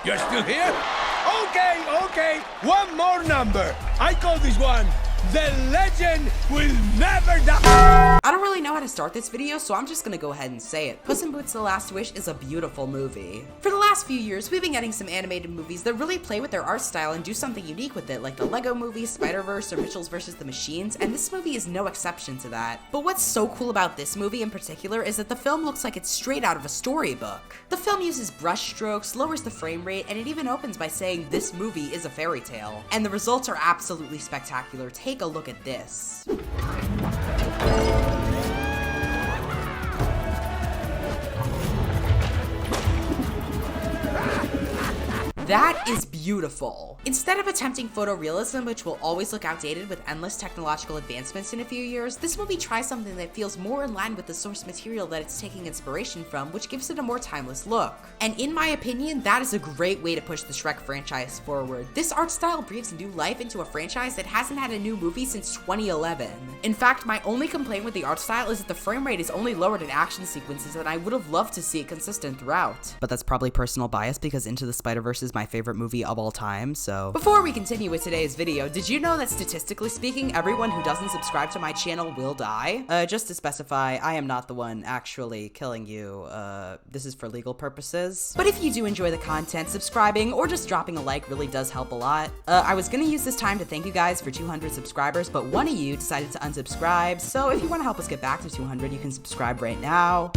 You're still here? Okay. One more number. I call this one The Legend Will Never Die. I don't really know how to start this video, so I'm just gonna go ahead and say it. Puss in Boots: The Last Wish is a beautiful movie. For the last few years, we've been getting some animated movies that really play with their art style and do something unique with it, like the Lego Movie, Spider-Verse, or Mitchell's vs. the Machines, and this movie is no exception to that. But what's so cool about this movie in particular is that the film looks like it's straight out of a storybook. The film uses brush strokes, lowers the frame rate, and it even opens by saying this movie is a fairy tale. And the results are absolutely spectacular. Take a look at this. That is beautiful. Instead of attempting photorealism, which will always look outdated with endless technological advancements in a few years, this movie tries something that feels more in line with the source material that it's taking inspiration from, which gives it a more timeless look. And in my opinion, that is a great way to push the Shrek franchise forward. This art style breathes new life into a franchise that hasn't had a new movie since 2011. In fact, my only complaint with the art style is that the frame rate is only lowered in action sequences, and I would have loved to see it consistent throughout. But that's probably personal bias because Into the Spider-Verse is my favorite movie of all time, so. Before we continue with today's video, did you know that statistically speaking, everyone who doesn't subscribe to my channel will die? Just to specify, I am not the one actually killing you. This is for legal purposes. But if you do enjoy the content, subscribing or just dropping a like really does help a lot. I was gonna use this time to thank you guys for 200 subscribers, but one of you decided to unsubscribe, so if you want to help us get back to 200, you can subscribe right now.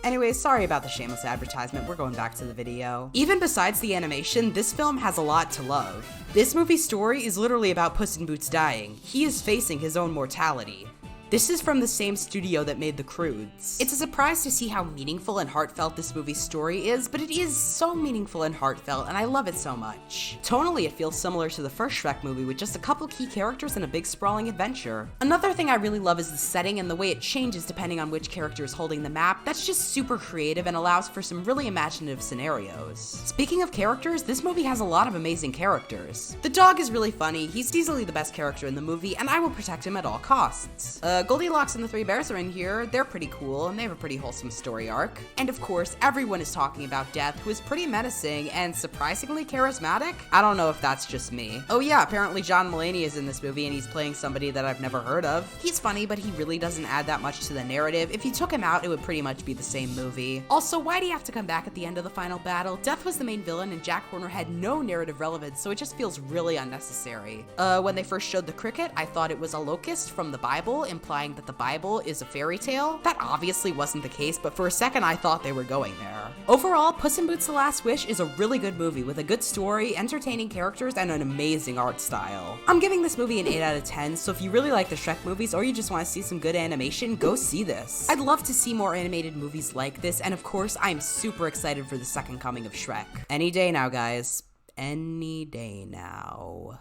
Anyways, sorry about the shameless advertisement, we're going back to the video. Even besides the animation, this film has a lot to love. This movie's story is literally about Puss in Boots dying. He is facing his own mortality. This is from the same studio that made the Croods. It's a surprise to see how meaningful and heartfelt this movie's story is, but it is so meaningful and heartfelt, and I love it so much. Tonally, it feels similar to the first Shrek movie with just a couple key characters and a big sprawling adventure. Another thing I really love is the setting and the way it changes depending on which character is holding the map. That's just super creative and allows for some really imaginative scenarios. Speaking of characters, this movie has a lot of amazing characters. The dog is really funny, he's easily the best character in the movie, and I will protect him at all costs. Goldilocks and the three bears are in here. They're pretty cool, and they have a pretty wholesome story arc. And of course, everyone is talking about Death, who is pretty menacing and surprisingly charismatic. I don't know if that's just me. Oh yeah, apparently John Mulaney is in this movie, and he's playing somebody that I've never heard of. He's funny, but he really doesn't add that much to the narrative. If you took him out, it would pretty much be the same movie. Also, why do you have to come back at the end of the final battle? Death was the main villain, and Jack Horner had no narrative relevance, so it just feels really unnecessary. When they first showed the cricket, I thought it was a locust from the Bible, implying that the Bible is a fairy tale. That obviously wasn't the case, but for a second I thought they were going there. Overall, Puss in Boots: The Last Wish is a really good movie with a good story, entertaining characters, and an amazing art style. I'm giving this movie an 8 out of 10, so if you really like the Shrek movies or you just want to see some good animation, go see this. I'd love to see more animated movies like this, and of course, I'm super excited for the second coming of Shrek. Any day now, guys. Any day now.